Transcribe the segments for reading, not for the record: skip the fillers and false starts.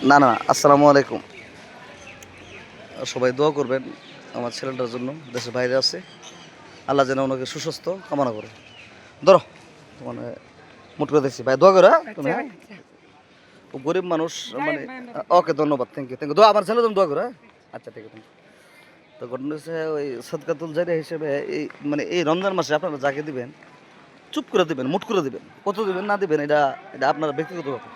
না না, আসসালামু আলাইকুম। সবাই দোয়া করবেন আমার ছেলেটার জন্য, দেশের বাইরে আছে। আল্লাহ যেন ওনাকে সুস্বাস্থ্য কামনা করে। ধরো মানে মুট করে দিচ্ছি ভাই, দোয়া করো। তুমি ও গরিব মানুষ মানে। ওকে, ধন্যবাদ, থ্যাংক ইউ, থ্যাংক ইউ। দোয়া আমার ছেলের জন্য দোয়া করো। আচ্ছা, ঠিক আছে। তো ঘটনা হচ্ছে ওই সদকাতুল জারিয়া হিসেবে এই মানে এই রমজান মাসে আপনারা যাকে দিবেন চুপ করে দিবেন, মুট করে দিবেন। কত দিবেন না দিবেন এটা এটা আপনার ব্যক্তিগত ব্যাপার।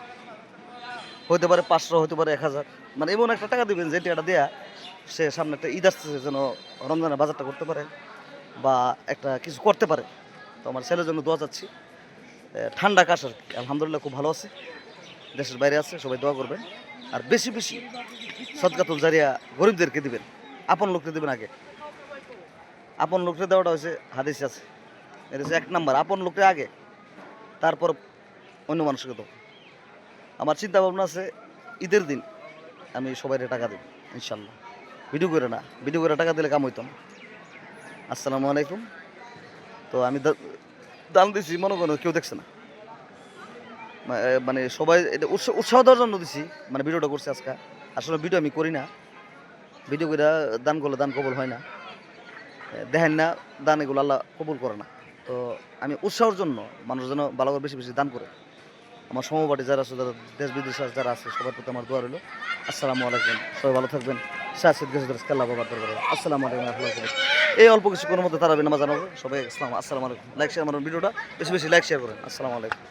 হইতে পারে 500, হইতে পারে 1000। মানে এমন একটা টাকা দিবেন যে টাকাটা দেয়া সে সামনে একটা ঈদ আসতেছে যেন রমজানের বাজারটা করতে পারে বা একটা কিছু করতে পারে। তো আমার ছেলের জন্য দোয়া চাচ্ছি। ঠান্ডা কাশ আর কি, আলহামদুলিল্লাহ খুব ভালো আছে। দেশের বাইরে আছে, সবাই দোয়া করবেন। আর বেশি বেশি সদকাতুল জারিয়া গরিবদেরকে দিবেন, আপন লোককে দিবেন আগে। আপন লোককে দেওয়াটা হচ্ছে হাদিস আছে, এটা হচ্ছে 1 নাম্বার। আপন লোককে আগে, তারপর অন্য মানুষকে দেবো। আমার চিন্তা ভাবনা আছে ঈদের দিন আমি সবাই টাকা দেব ইনশাল্লাহ। ভিডিও করে না, ভিডিও করে টাকা দিলে কাম হইতো না। আসসালামু আলাইকুম। তো আমি দান দিছি, মনে করো কেউ দেখছে না। মানে সবাই এটা উৎসাহ দেওয়ার জন্য দিছি, মানে ভিডিওটা করছি আজকে। আসলে ভিডিও আমি করি না, ভিডিও করে দান করলে দান কবুল হয় না। দেখেন না, দান এগুলো আল্লাহ কবুল করে না। তো আমি উৎসাহের জন্য মানুষ যেন ভালো করে বেশি বেশি দান করে। আমার সমবাটি যারা আছে, যারা দেশ বিদেশে যারা আছে, সবার প্রতি আমার দোয়া রইল। আসসালামু আলাইকুম, সবাই ভালো থাকবেন। শাহিদ গেছে কাল্লা বাবার দরবারে। আসসালামু আলাইকুম। এই অল্প কিছু কোনো মধ্যে তারা নামাজ জানাবো সবাই। আসসালামু আলাইকুম। লাইক শেয়ার আমার ভিডিওটা বেশি বেশি লাইক শেয়ার করেন। আসসালামু আলাইকুম।